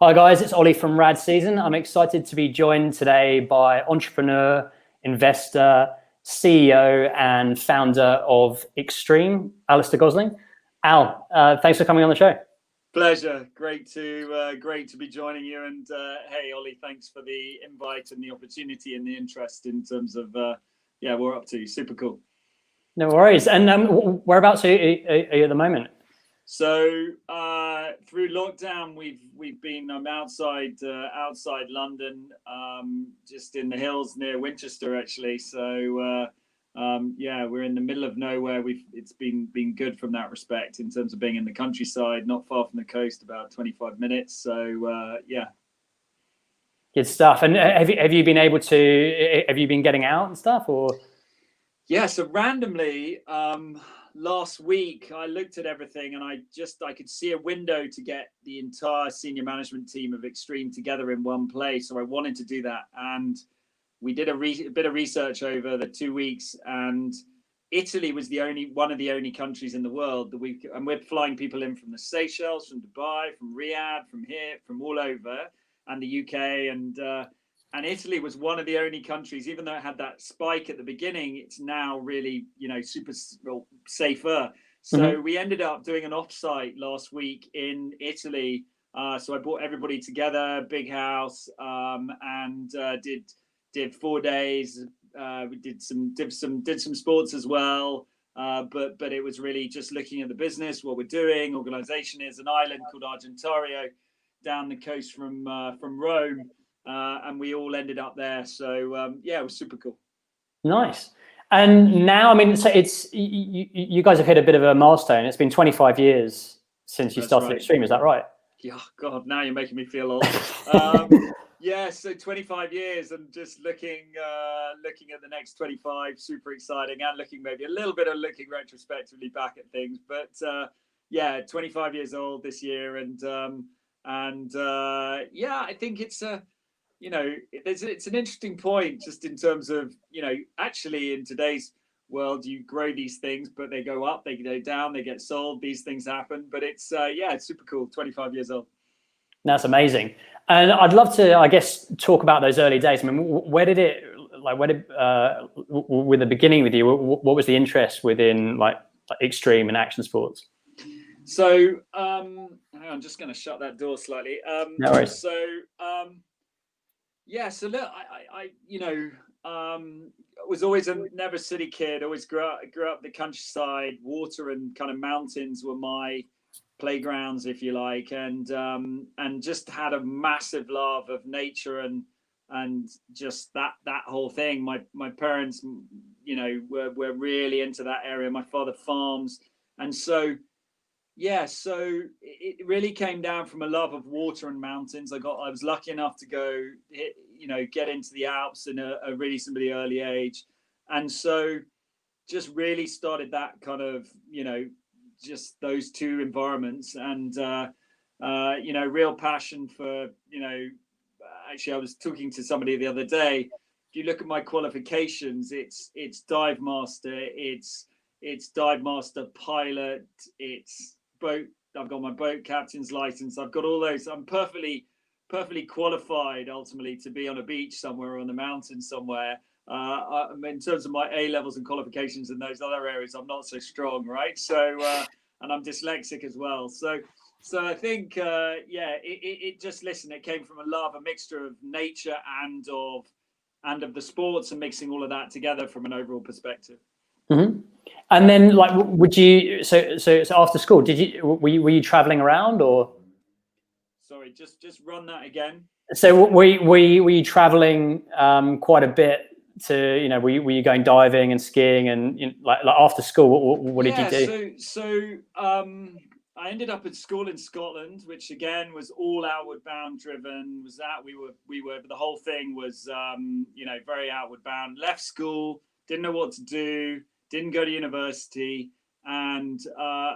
Hi guys, it's Oli from Rad Season. I'm excited to be joined today by entrepreneur, investor, CEO and founder of EXTREME, Alistair Gosling. Al, thanks for coming on the show. Pleasure. Great to be joining you. And hey, Oli, thanks for the invite and the opportunity and the interest in terms of we're up to. Super cool. No worries. And whereabouts are you at the moment? So through lockdown, we've been outside London, just in the hills near Winchester, actually. So we're in the middle of nowhere. It's been good from that respect in terms of being in the countryside, not far from the coast, about 25 minutes. So Good stuff. And have you been able to? Have you been getting out and stuff, or? Yeah. So randomly, last week I looked at everything and I could see a window to get the entire senior management team of EXTREME together in one place. So I wanted to do that, and we did a bit of research over the 2 weeks, and Italy was one of the only countries in the world that we're flying people in from the Seychelles, from Dubai, from Riyadh, from here, from all over, and the UK, and Italy was one of the only countries, even though it had that spike at the beginning, it's now really, super safer. So we ended up doing an offsite last week in Italy. So I brought everybody together, big house, and did 4 days. We did some sports as well. But it was really just looking at the business, what we're doing. Organization is an island called Argentario down the coast from Rome. And we all ended up there. So it was super cool. Nice. And now, I mean, so you guys have hit a bit of a milestone. It's been 25 years since you started EXTREME. Is that right? Yeah. God, now you're making me feel old. Yeah. So 25 years, and just looking at the next 25, super exciting, and looking retrospectively back at things. But 25 years old this year, and I think it's it's an interesting point just in terms of, actually in today's world, you grow these things, but they go up, they go down, they get sold, these things happen. But it's super cool, 25 years old. That's amazing. And I'd love to, I guess, talk about those early days. I mean, with the beginning with you, what was the interest within like EXTREME and action sports? So I'm just going to shut that door slightly. No worries. So look, I was always a never city kid. Always grew up the countryside. Water and kind of mountains were my playgrounds, if you like, and just had a massive love of nature and just that whole thing. My parents, were really into that area. My father farms, and so. Yeah, so it really came down from a love of water and mountains. I was lucky enough to go, get into the Alps in a really somebody early age, and so just really started that kind of, just those two environments, and real passion for, actually I was talking to somebody the other day. If you look at my qualifications, it's dive master, it's dive master pilot, it's boat. I've got my boat captain's license. I've got all those. I'm perfectly qualified ultimately to be on a beach somewhere or on the mountain somewhere. In terms of my A levels and qualifications in those other areas, I'm not so strong, right? So and I'm dyslexic as well. So I think it just it came from a love, a mixture of nature and of the sports, and mixing all of that together from an overall perspective. Mm-hmm. And then, like, would you? So after school, were you traveling around, or? Sorry, just run that again. So were you traveling quite a bit? To were you going diving and skiing and like after school? What did you do? So I ended up at school in Scotland, which again was all outward bound driven. We were the whole thing was very outward bound. Left school, didn't know what to do. Didn't go to university, and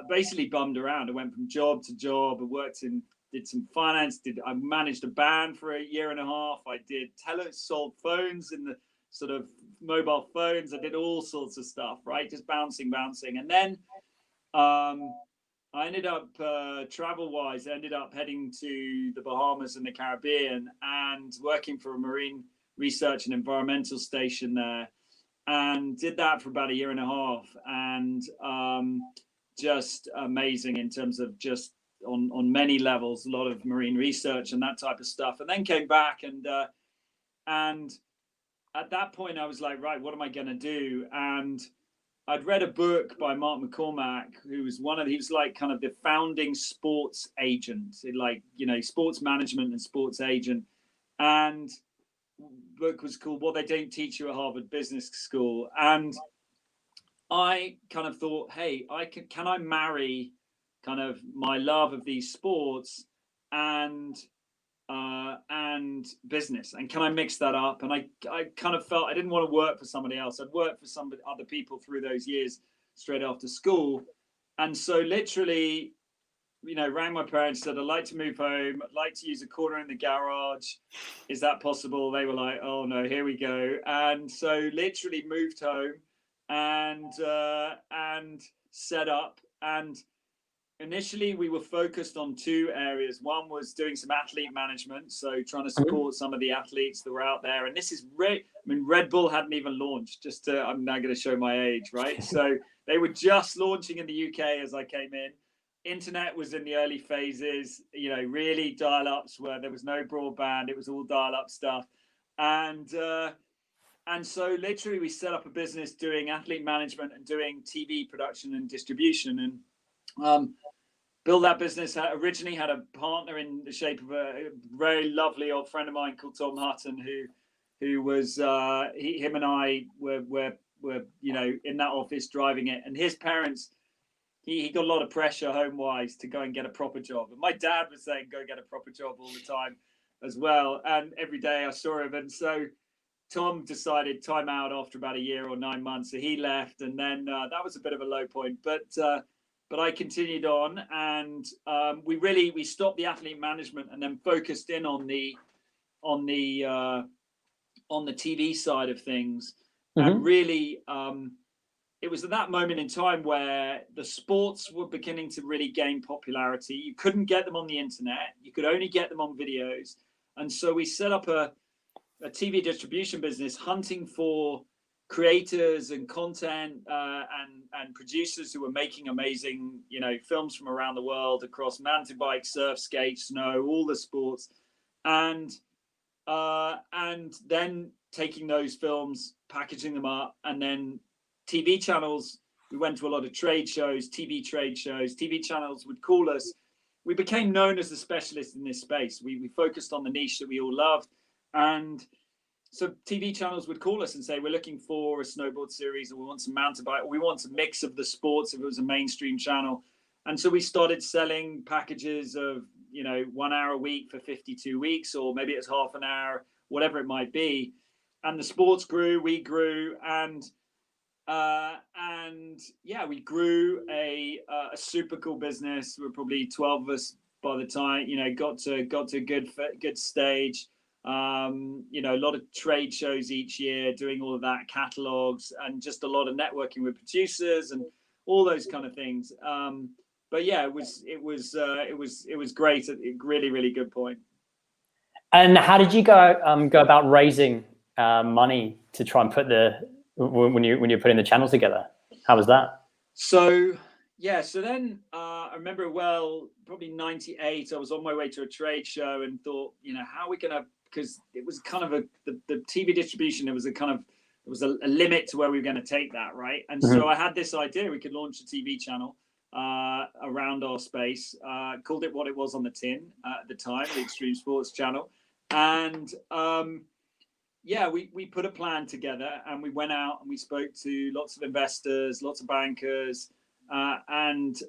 basically bummed around. I went from job to job. I did some finance. I managed a band for a year and a half. I did sold phones in the sort of mobile phones. I did all sorts of stuff, right? Just bouncing. And then I ended up travel-wise, ended up heading to the Bahamas and the Caribbean and working for a marine research and environmental station there, and did that for about a year and a half, and just amazing in terms of just on many levels, a lot of marine research and that type of stuff. And then came back, and at that point I was like, right, what am I going to do? And I'd read a book by Mark McCormack, who was he was like kind of the founding sports agent, like, you know, sports management and sports agent. And the book was called What They Don't Teach You at Harvard Business School. And I kind of thought, hey, can I marry kind of my love of these sports and business, and can I mix that up? And I kind of felt I didn't want to work for somebody else. I'd worked for other people through those years straight after school, and so literally, you know, rang my parents, said I'd like to move home, I'd like to use a corner in the garage, is that possible? They were like, oh no, here we go. And so literally moved home and set up. And initially we were focused on two areas. One was doing some athlete management, so trying to support some of the athletes that were out there. And this is Red Bull hadn't even launched. I'm now going to show my age, right? So they were just launching in the UK as I came in. Internet was in the early phases, you know, really dial-ups where there was no broadband, it was all dial-up stuff. And so literally we set up a business doing athlete management and doing TV production and distribution, and built that business. Originally had a partner in the shape of a very lovely old friend of mine called Tom Hutton, who was him and I were you know, in that office driving it. And his parents, he got a lot of pressure home-wise to go and get a proper job. And my dad was saying, go get a proper job all the time as well. And every day I saw him. And so Tom decided time out after about a year or 9 months. So he left. And then that was a bit of a low point. But I continued on, and we stopped the athlete management and then focused in on the TV side of things. And really, it was at that moment in time where the sports were beginning to really gain popularity. You couldn't get them on the internet. You could only get them on videos. And so we set up a TV distribution business, hunting for creators and content and producers who were making amazing, you know, films from around the world across mountain bike, surf, skate, snow, all the sports. And then taking those films, packaging them up, and then TV channels. We went to a lot of trade shows, TV channels would call us. We became known as the specialists in this space. We focused on the niche that we all loved. And so TV channels would call us and say, we're looking for a snowboard series, or we want some mountain bike, or we want a mix of the sports if it was a mainstream channel. And so we started selling packages of, you know, 1 hour a week for 52 weeks, or maybe it's half an hour, whatever it might be. And the sports grew, we grew, and yeah, we grew a super cool business. We're probably 12 of us by the time, you know, got to a good stage. You know, a lot of trade shows each year, doing all of that, catalogs, and just a lot of networking with producers and all those kind of things. But yeah, it was great. A really, really good point. And how did you go about raising money to try and put when you're putting the channels together? How was that? So then I remember well, probably 98. I was on my way to a trade show and thought, you know, how are we gonna? Because it was kind of the TV distribution. There was a limit to where we were going to take that, right? And so I had this idea: we could launch a TV channel around our space. Called it what it was on the tin at the time, the Extreme Sports Channel. And yeah, we put a plan together, and we went out and we spoke to lots of investors, lots of bankers, and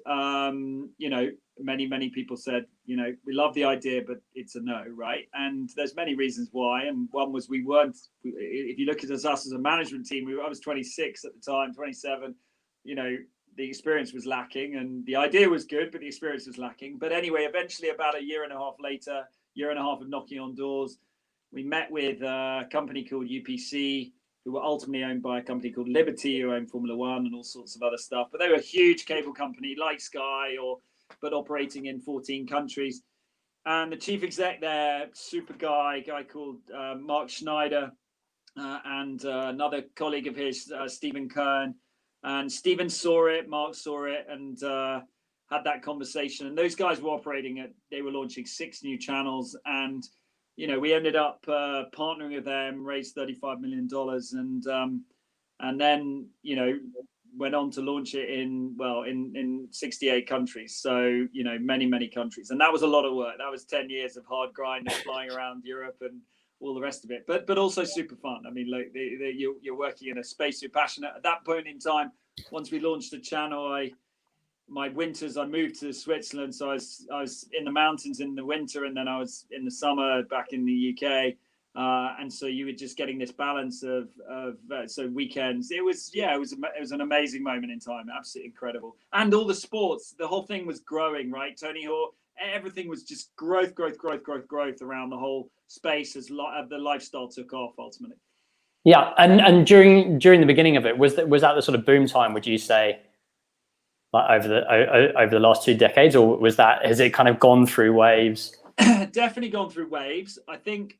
you know, many people said, you know, we love the idea, but it's a no, right? And there's many reasons why. And one was we weren't. If you look at us as a management team, I was 26 at the time, 27. You know, the experience was lacking, and the idea was good, but the experience was lacking. But anyway, eventually, about a year and a half later, year and a half of knocking on doors, we met with a company called UPC, who were ultimately owned by a company called Liberty, who owned Formula One and all sorts of other stuff. But they were a huge cable company like Sky or but operating in 14 countries. And the chief exec there, super guy called Mark Schneider, and another colleague of his, Stephen Kern. And Stephen saw it, Mark saw it, and had that conversation. And those guys were they were launching 6 new channels. And, we ended up partnering with them, raised $35 million, and then, went on to launch it in 68 countries. So, many countries. And that was a lot of work. That was 10 years of hard grind of flying around Europe and all the rest of it, but also super fun. I mean, like you're working in a space you're passionate. At that point in time, once we launched the channel, my winters, I moved to Switzerland, so I was in the mountains in the winter, and then I was in the summer back in the UK, and so you were just getting this balance of so weekends. It was an amazing moment in time, absolutely incredible, and all the sports, the whole thing was growing, right? Tony Hawk. Everything was just growth around the whole space as the lifestyle took off ultimately. Yeah, and during the beginning of it, was that the sort of boom time? Would you say, like over the last 2 decades, or has it kind of gone through waves? Definitely gone through waves. I think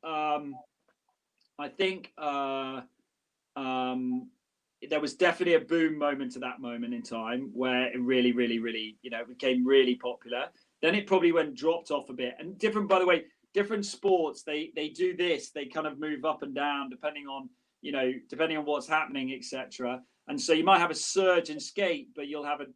there was definitely a boom moment at that moment in time where it really became really popular. Then it probably dropped off a bit. And by the way, different sports, they do this. They kind of move up and down depending on what's happening, etc. And so you might have a surge in skate, but you'll have a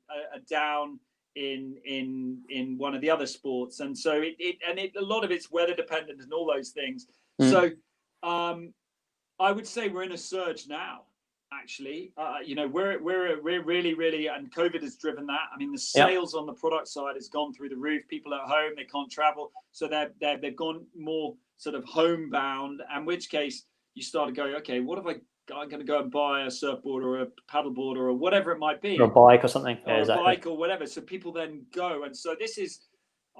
down in one of the other sports. And so a lot of it's weather dependent and all those things. So I would say we're in a surge now. Actually, we're really, and COVID has driven that. I mean, the sales on the product side has gone through the roof. People at home, they can't travel, so they've gone more sort of homebound. In which case, you start to go, okay, what if I'm going to go and buy a surfboard or a paddleboard or whatever it might be, or a bike or something, or a bike or whatever. So people then go, and so this is.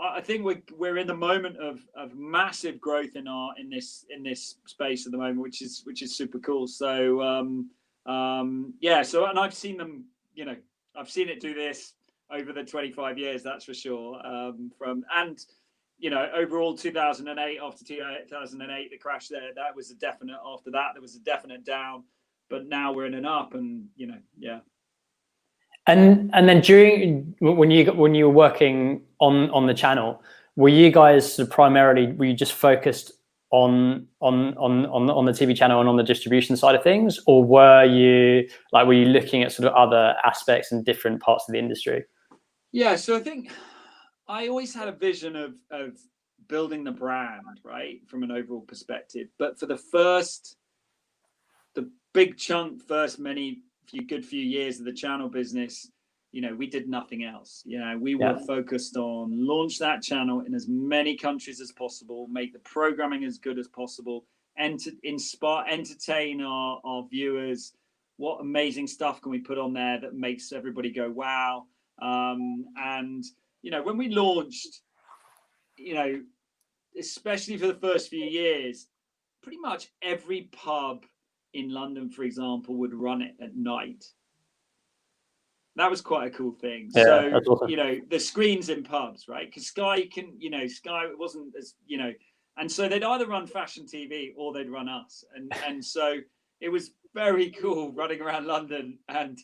I think we're in the moment of massive growth in this space at the moment, which is super cool. So. So, and I've seen them, I've seen it do this over the 25 years, that's for sure. Overall 2008, after 2008, the crash there, that was a definite, after that, there was a definite down, but now we're in an up and, yeah. And then during, when you were working on the channel, were you guys primarily, were you just focused on the TV channel and on the distribution side of things, or were you looking at sort of other aspects in different parts of the industry? Yeah, so I think I always had a vision of building the brand, right, from an overall perspective. But for the big chunk, good few years of the channel business, we did nothing else. We were focused on launch that channel in as many countries as possible, make the programming as good as possible, and to entertain our viewers. What amazing stuff can we put on there that makes everybody go, wow. And, when we launched, especially for the first few years, pretty much every pub in London, for example, would run it at night. That was quite a cool thing. Yeah, so, that's awesome. The screens in pubs, right? Because Sky wasn't as, and so they'd either run fashion TV or they'd run us. And so it was very cool running around London and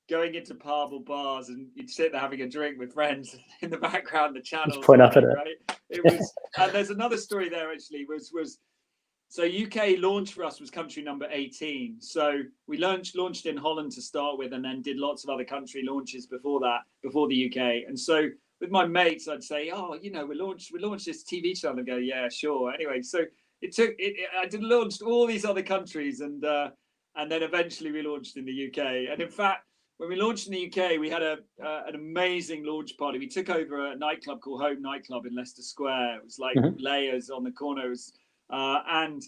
going into pub or bars, and you'd sit there having a drink with friends in the background, the channels, point up at it. Right? It was, and there's another story there actually, so UK launch for us was country number 18. So we launched in Holland to start with, and then did lots of other country launches before the UK. And so with my mates, I'd say, we launched this TV channel, and go, yeah, sure. Anyway, so I launched all these other countries, and then eventually we launched in the UK. And in fact, when we launched in the UK, we had an amazing launch party. We took over a nightclub called Home Nightclub in Leicester Square. It was like layers on the corners. And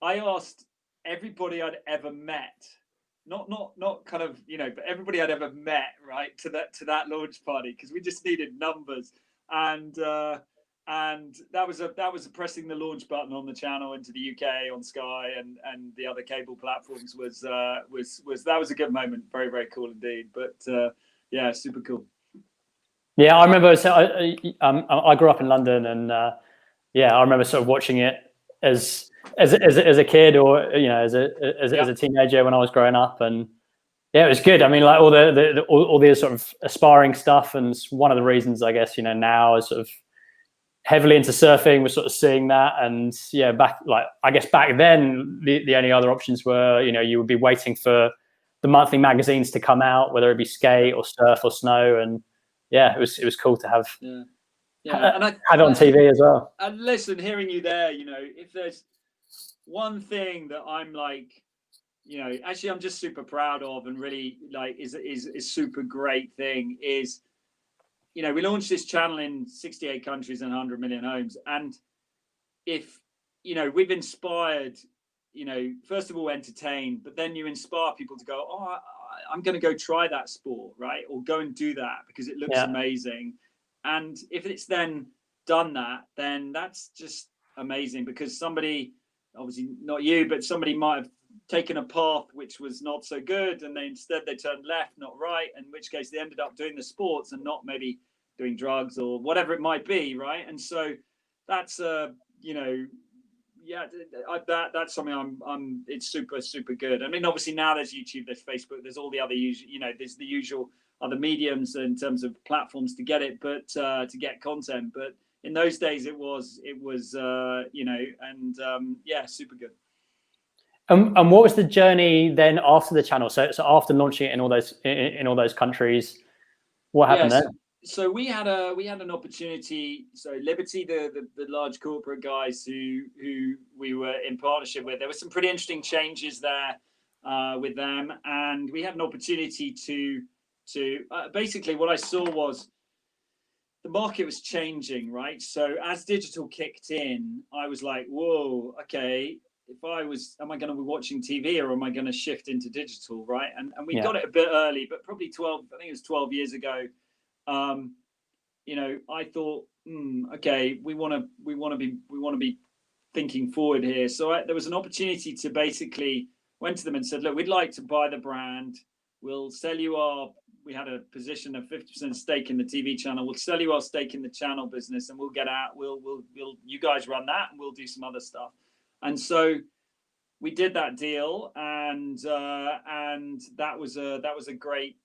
I asked everybody I'd ever met, not kind of, but everybody I'd ever met, right, to that launch party, because we just needed numbers. And that was pressing the launch button on the channel into the UK on Sky and the other cable platforms was that was a good moment. Very, very cool indeed. But yeah, super cool. Yeah, I remember. So I grew up in London, and yeah, I remember sort of watching it as a kid, or as a teenager when I was growing up, and yeah, it was good. I mean, like all the sort of aspiring stuff, and one of the reasons I guess now is sort of heavily into surfing. We're sort of seeing that, and yeah, back then the only other options were you would be waiting for the monthly magazines to come out, whether it be skate or surf or snow, and yeah, it was cool to have and have it on TV as well. And listen, hearing you there, if there's one thing that I'm like, actually I'm just super proud of, and really like is super great thing is, we launched this channel in 68 countries and 100 million homes, and if we've inspired, first of all entertained, but then you inspire people to go, oh, I'm going to go try that sport, right? Or go and do that because it looks amazing. And if it's then done that, then that's just amazing, because somebody, obviously not you, but somebody might have taken a path which was not so good, and they turned left, not right, in which case they ended up doing the sports and not maybe doing drugs or whatever it might be, right? And so that's that's something it's super good. I mean, obviously now there's YouTube, there's Facebook, there's all the other there's the usual other mediums in terms of platforms to get it, but to get content. But in those days it was super good. And what was the journey then after the channel? So after launching it in all those countries, what happened then? So we had an opportunity. So Liberty, the large corporate guys who we were in partnership with, there were some pretty interesting changes there with them, and we had an opportunity to basically what I saw was the market was changing, right? So as digital kicked in, I was like, whoa, okay. Am I going to be watching TV, or am I going to shift into digital, right? And we got it a bit early, but probably 12 years ago. I thought, okay, we want to be thinking forward here. So there was an opportunity to basically went to them and said, look, we'd like to buy the brand. We'll sell you we had a position of 50% stake in the TV channel. We'll sell you our stake in the channel business, and we'll get out. We'll you guys run that, and we'll do some other stuff. And so we did that deal, and that was a great,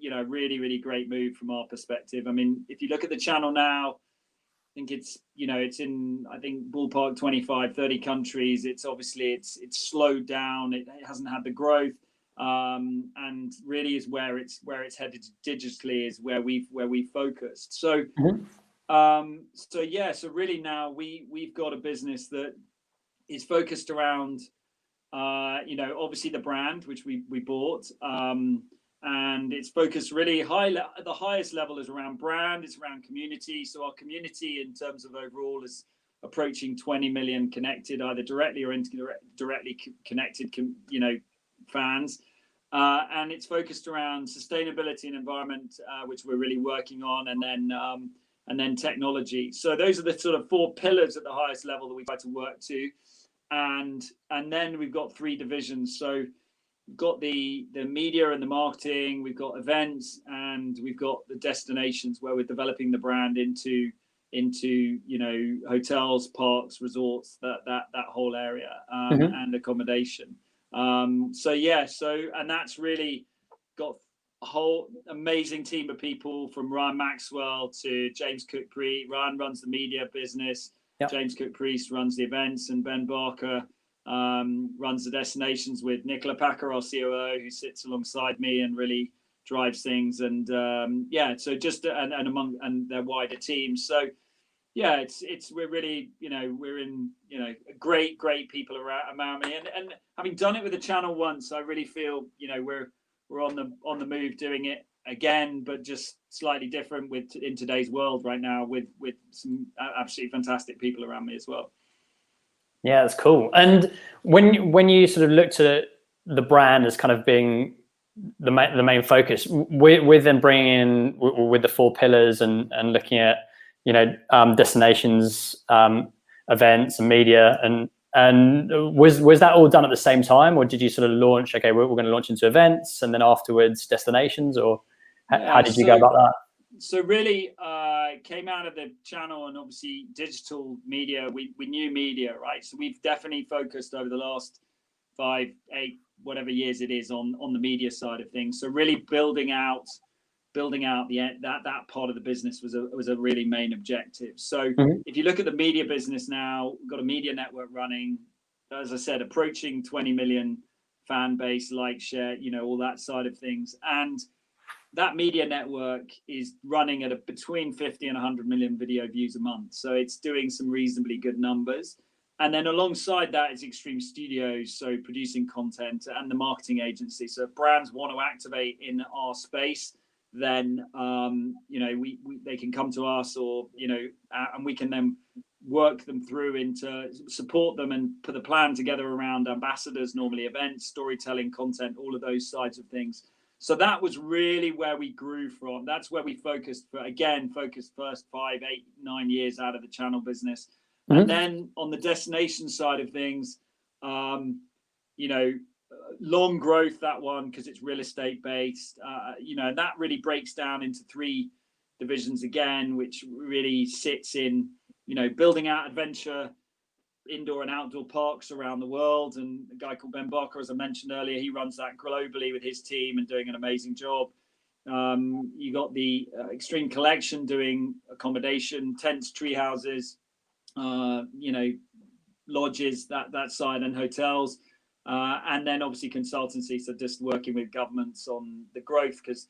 really great move from our perspective. I mean, if you look at the channel now, I think it's in ballpark 25, 30 countries. It's obviously it's slowed down. It hasn't had the growth, and really is where it's headed digitally is where we focused. So so really now we've got a business that is focused around obviously the brand which we bought, and it's focused really at the highest level is around brand, it's around community. So our community in terms of overall is approaching 20 million connected, either directly or indirectly connected fans, and it's focused around sustainability and environment, which we're really working on, and then technology. So those are the sort of 4 pillars at the highest level that we try to work to. And then we've got 3 divisions. So we've got the media and the marketing, we've got events, and we've got the destinations where we're developing the brand into hotels, parks, resorts, that whole area, and accommodation. And that's really got a whole amazing team of people, from Ryan Maxwell to James Cook-Priest. Ryan runs the media business. Yep. James Cook-Priest runs the events, and Ben Barker runs the destinations with Nicola Packer, our COO, who sits alongside me and really drives things. And so just and their wider team. So yeah, we're really we're in great people around me, and having done it with the channel once, I really feel we're on the move doing it again, but just slightly different in today's world right now with some absolutely fantastic people around me as well. Yeah, that's cool. And when you sort of looked at the brand as kind of being the main focus, with them bringing in with the 4 pillars and looking at destinations, events, and media, and was that all done at the same time, or did you sort of launch? Okay, we're going to launch into events, and then afterwards destinations, or how did you go about that? So really came out of the channel and obviously digital media. We knew media, right? So we've definitely focused over the last 5, 8, whatever years it is on the media side of things. So really building out that part of the business was a really main objective. So if you look at the media business now, we've got a media network running, as I said, approaching 20 million fan base, like, share, all that side of things. And that media network is running at between 50 and 100 million video views a month. So it's doing some reasonably good numbers. And then alongside that is Extreme Studios, so producing content, and the marketing agency. So if brands want to activate in our space, then they can come to us, or and we can then work them through into support them and put a plan together around ambassadors, normally events, storytelling, content, all of those sides of things. So that was really where we grew from. That's where we focused first 5, 8, 9 years out of the channel business. And then on the destination side of things, long growth, that one, because it's real estate based, and that really breaks down into 3 divisions again, which really sits in, building out adventure, indoor and outdoor parks around the world. And a guy called Ben Barker, as I mentioned earlier, he runs that globally with his team and doing an amazing job. You got the Extreme Collection doing accommodation, tents, tree houses, lodges, that side, and hotels. And then obviously consultancy, so just working with governments on the growth, because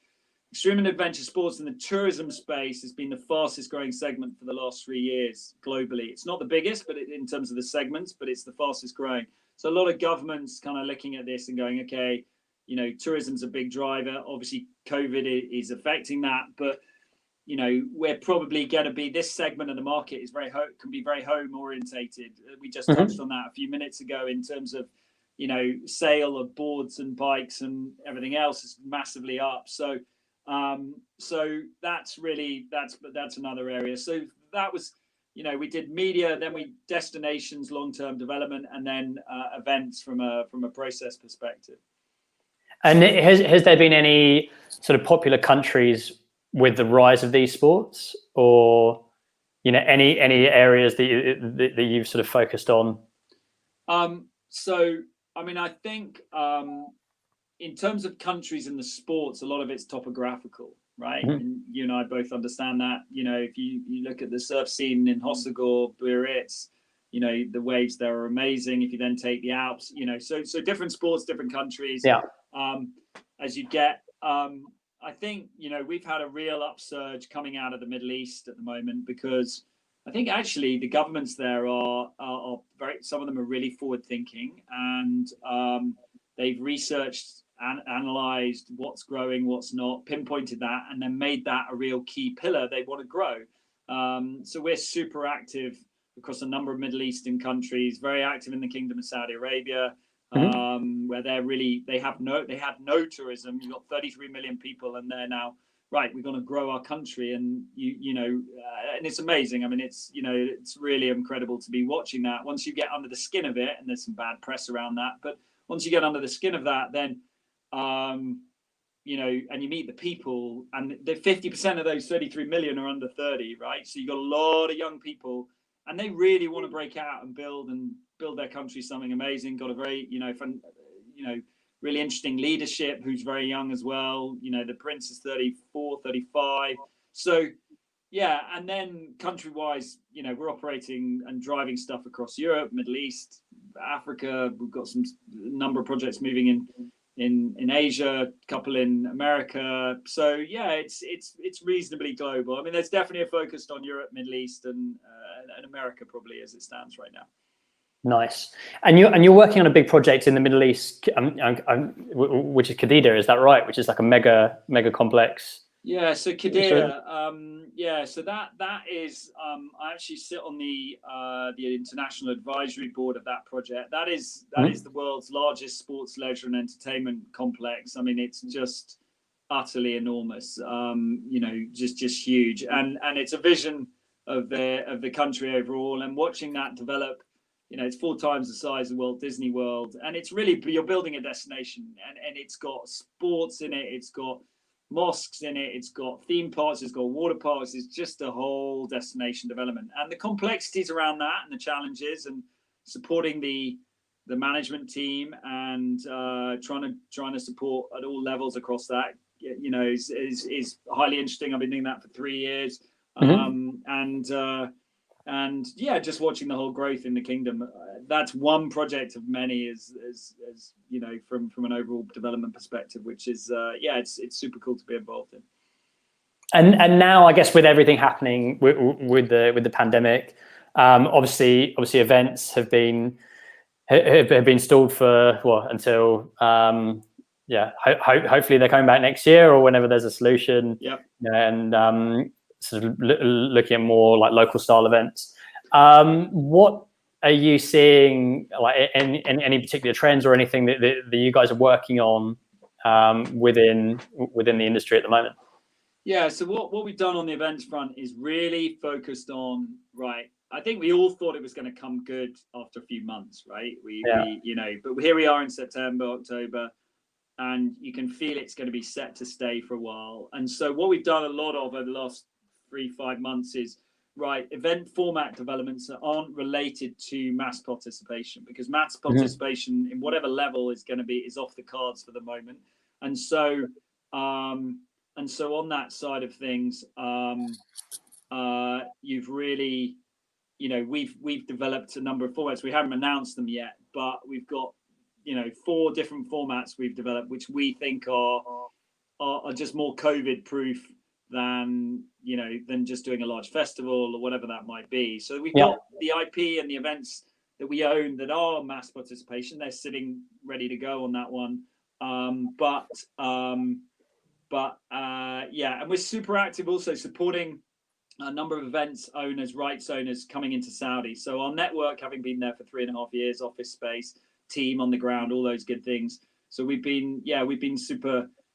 extreme and adventure sports in the tourism space has been the fastest growing segment for the last 3 years globally. It's not the biggest, but in terms of the segments, but it's the fastest growing. So a lot of governments kind of looking at this and going, okay, tourism's a big driver. Obviously, COVID is affecting that, but we're probably going to be, this segment of the market is can be very home orientated. We just touched on that a few minutes ago in terms of sale of boards and bikes and everything else is massively up. So that's another area. So that was, we did media, then we destinations, long-term development, and then events from a process perspective. And has there been any sort of popular countries with the rise of these sports, or any areas that you've sort of focused on? So I mean, I think in terms of countries in the sports, a lot of it's topographical, right? And you and I both understand that. If you look at the surf scene in Hossegor, Biarritz, the waves there are amazing. If you then take the Alps, so different sports, different countries. Yeah. As you get, I think we've had a real upsurge coming out of the Middle East at the moment, because I think actually the governments there are very, some of them are really forward thinking, and they've researched and analyzed what's growing, what's not, pinpointed that, and then made that a real key pillar they want to grow. So we're super active across a number of Middle Eastern countries, very active in the Kingdom of Saudi Arabia, where they had no tourism. You've got 33 million people, and they're now, right, we're going to grow our country, and and it's amazing. I mean, it's really incredible to be watching that. Once you get under the skin of it, and there's some bad press around that, but once you get under the skin of that, then and you meet the people, and the 50% of those 33 million are under 30, right? So you got a lot of young people, and they really want to break out and build their country something amazing. Got a very fun, really interesting leadership, who's very young as well. The prince is 34, 35. So yeah, and then country wise, we're operating and driving stuff across Europe, Middle East, Africa. We've got number of projects moving in Asia, a couple in America. So yeah, it's reasonably global. I mean, there's definitely a focus on Europe, Middle East, and America probably as it stands right now. Nice. And you're working on a big project in the Middle East, which is Qiddiya, is that right? Which is like a mega complex. Yeah, so Qiddiya, so that is, I actually sit on the international advisory board of that project. That is the world's largest sports, leisure, and entertainment complex. I mean, it's just utterly enormous. Just huge, and it's a vision of the country overall. And watching that develop, it's 4 times the size of Walt Disney World, and it's really, you're building a destination, and it's got sports in it. It's got mosques in it, it's got theme parks, it's got water parks. It's just a whole destination development, and the complexities around that and the challenges and supporting the management team and trying to support at all levels across that, you know, is highly interesting. I've been doing that for 3 years. And yeah, just watching the whole growth in the kingdom. That's one project of many, as you know, from an overall development perspective, which is yeah, it's super cool to be involved in. And now, I guess, with everything happening with the pandemic, obviously events have been stalled for until yeah, hopefully they're coming back next year or whenever there's a solution. Yep. And sort of looking at more like local style events. What are you seeing, like any particular trends or anything that you guys are working on within the industry at the moment? Yeah, so what we've done on the events front is really focused on, right, I think we all thought it was going to come good after a few months, right? We you know, but here we are in September, October, and you can feel it's going to be set to stay for a while. And so what we've done a lot of over the last 3-5 months is, right, event format developments that aren't related to mass participation, because mass participation in whatever level is off the cards for the moment. And so on that side of things, you've really, you know, we've developed a number of formats. We haven't announced them yet, but we've got, you know, 4 different formats we've developed, which we think are just more COVID proof than just doing a large festival or whatever that might be. So we've got the IP and the events that we own that are mass participation. They're sitting ready to go on that one. Yeah, and we're super active also supporting a number of events owners, rights owners coming into Saudi. So our network, having been there for 3.5 years, office space, team on the ground, all those good things. So we've been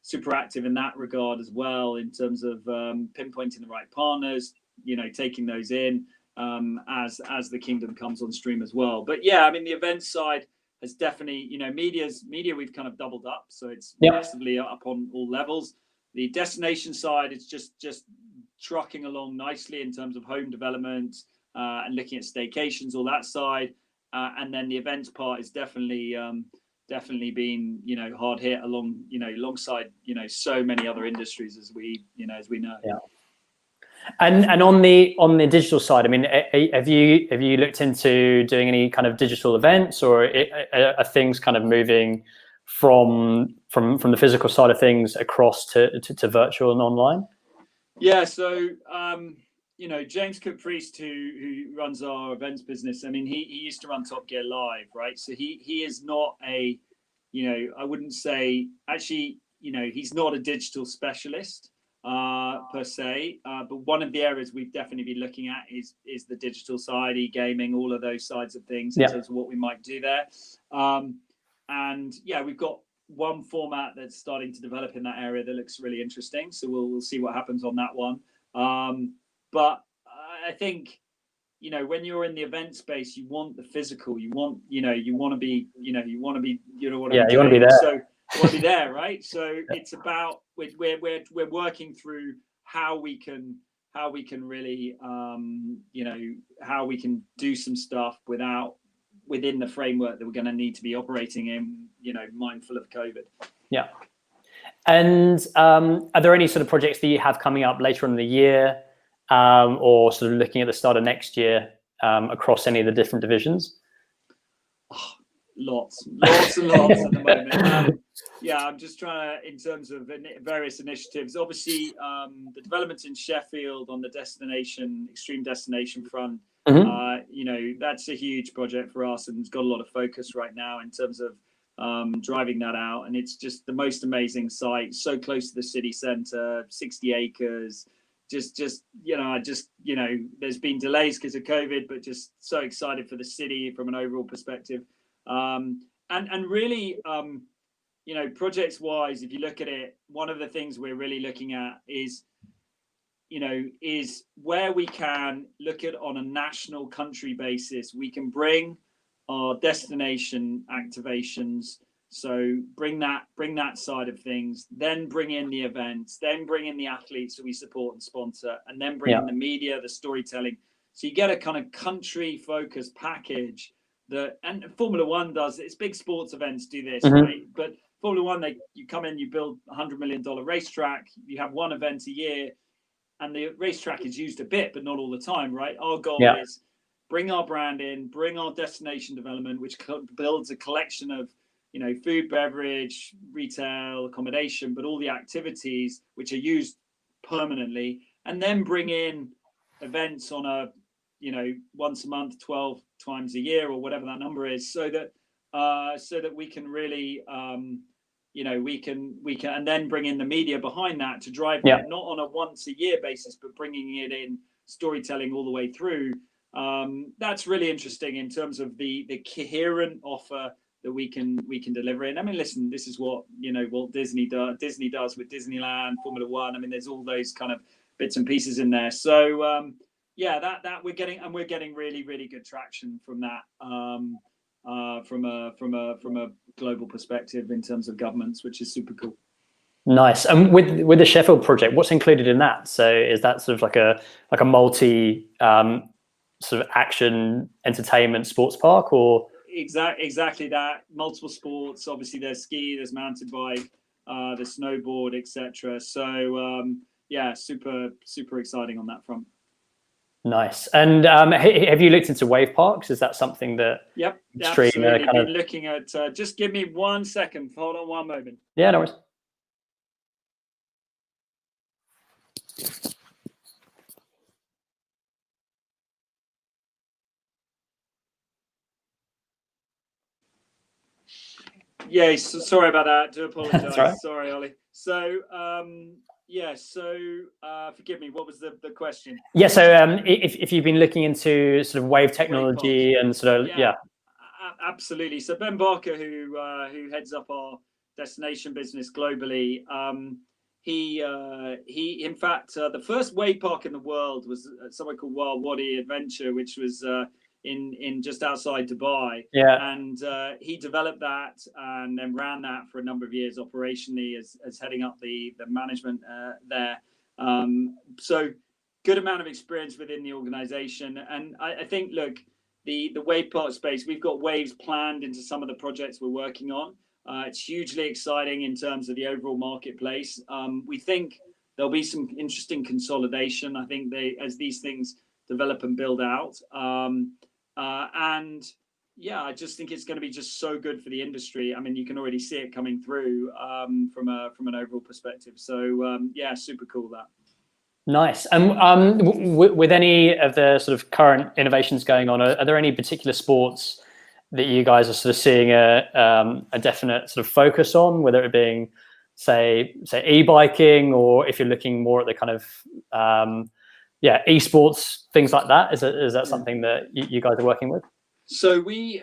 super active in that regard as well, in terms of pinpointing the right partners, you know, taking those in as the kingdom comes on stream as well. But yeah, I mean, the event side has definitely, you know, media we've kind of doubled up, so it's massively up on all levels. The destination side is just trucking along nicely in terms of home development and looking at staycations, all that side. And then the events part is definitely been, you know, hard hit alongside, you know, so many other industries as we know. Yeah. And on the digital side, I mean, have you looked into doing any kind of digital events, or are things kind of moving from the physical side of things across to virtual and online? Yeah, so you know, James Cook-Priest, who runs our events business, I mean, he used to run Top Gear Live, right? So he is not a, you know, I wouldn't say, actually, you know, he's not a digital specialist per se, but one of the areas we've definitely been looking at is the digital side, e-gaming, all of those sides of things in terms of what we might do there. And yeah, we've got one format that's starting to develop in that area that looks really interesting. So we'll see what happens on that one. But I think, you know, when you're in the event space, you want the physical. You want to be there. So you want to be there, right? So it's about we're working through how we can really how we can do some stuff within the framework that we're going to need to be operating in, you know, mindful of COVID. Yeah. And are there any sort of projects that you have coming up later on in the year, or sort of looking at the start of next year, across any of the different divisions? Oh, lots and lots at the moment. Yeah, I'm just trying to, in terms of various initiatives, obviously the developments in Sheffield on the extreme destination front, you know, that's a huge project for us, and it's got a lot of focus right now in terms of driving that out. And it's just the most amazing site, so close to the city centre, 60 acres. Just you know, there's been delays because of COVID, but just so excited for the city from an overall perspective. And really, you know, projects wise, if you look at it, one of the things we're really looking at is where we can look at on a national country basis, we can bring our destination activations So bring that side of things, then bring in the events, then bring in the athletes that we support and sponsor, and then bring in the media, the storytelling. So you get a kind of country focused package that, and Formula One does, it's big sports events do this, right? But Formula One, you come in, you build $100 million racetrack, you have one event a year, and the racetrack is used a bit, but not all the time, right? Our goal is bring our brand in, bring our destination development, which builds a collection of, food, beverage, retail, accommodation, but all the activities which are used permanently, and then bring in events on a, once a month, 12 times a year, or whatever that number is, so that we can really, we can, and then bring in the media behind that to drive that, not on a once a year basis, but bringing it in storytelling all the way through. That's really interesting in terms of the coherent offer that we can deliver in. I mean, listen, this is what Walt Disney does with Disneyland, Formula One. I mean, there's all those kind of bits and pieces in there. So that we're getting really, really good traction from that, from a global perspective in terms of governments, which is super cool. Nice. And with the Sheffield project, what's included in that? So is that sort of like a multi sort of action, entertainment, sports park, or? Exactly that. Multiple sports. Obviously, there's ski, there's mountain bike, there's snowboard, etc. So super exciting on that front. Nice. And have you looked into wave parks? Is that something that? Yep, absolutely. Been looking at. Just give me 1 second. Hold on one moment. Yeah, no worries. Yeah, sorry about that. Do apologize. Right. Sorry, Oli. So forgive me. What was the question? Yeah, so if you've been looking into sort of wave technology and sort of absolutely. So Ben Barker, who heads up our destination business globally, he in fact the first wave park in the world was somewhere called Wild Wadi Adventure, which was in just outside Dubai. And he developed that and then ran that for a number of years operationally as heading up the management there. So good amount of experience within the organization. And I think, look, the wave park space, we've got waves planned into some of the projects we're working on. It's hugely exciting in terms of the overall marketplace. We think there'll be some interesting consolidation. I think as these things develop and build out. And I just think it's going to be just so good for the industry. I mean, you can already see it coming through from an overall perspective. So super cool that. Nice. And with any of the sort of current innovations going on, are there any particular sports that you guys are sort of seeing a definite sort of focus on, whether it being say e-biking, or if you're looking more at the kind of esports, things like that? Is that something that you guys are working with? So we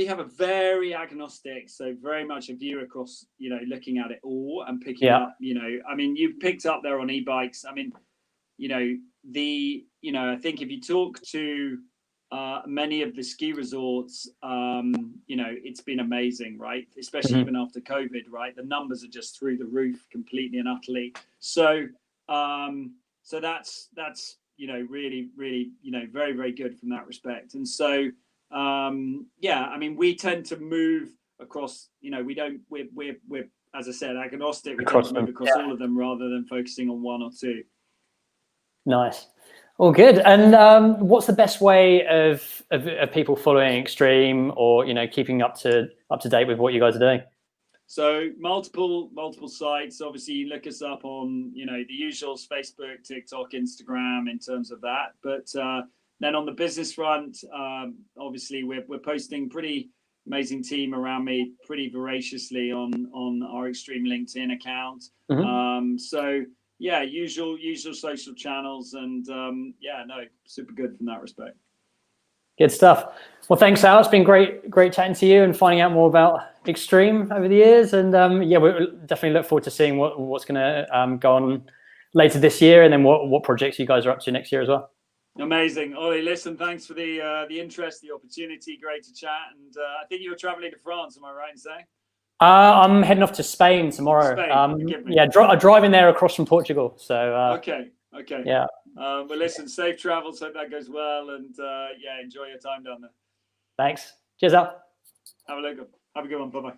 have a very agnostic, so very much a view across, looking at it all and picking up, I mean, you've picked up there on e-bikes. I mean, I think if you talk to many of the ski resorts, it's been amazing, right? Especially even after COVID, right? The numbers are just through the roof completely and utterly. So that's really, really, very, very good from that respect. And so, I mean, we tend to move across, we're, as I said, agnostic. We tend to move across all of them rather than focusing on one or two. Nice. All good. And what's the best way of people following Extreme, or keeping up to date with what you guys are doing? So multiple sites. Obviously, you look us up on the usuals: Facebook, TikTok, Instagram, in terms of that. But then on the business front, obviously we're posting pretty amazing team around me pretty voraciously on our Extreme LinkedIn account. Usual social channels, and super good from that respect. Good stuff. Well, thanks, Al. It's been great chatting to you and finding out more about Extreme over the years. And we definitely look forward to seeing what's going to go on later this year, and then what projects you guys are up to next year as well. Amazing. Oli, listen, thanks for the interest, the opportunity. Great to chat. And I think you were traveling to France, am I right in saying? I'm heading off to Spain tomorrow. Yeah, driving there across from Portugal. So okay. Yeah. Well, listen, safe travels. Hope that goes well, and yeah, enjoy your time down there. Thanks. Cheers, Al. Have a good one. Bye bye.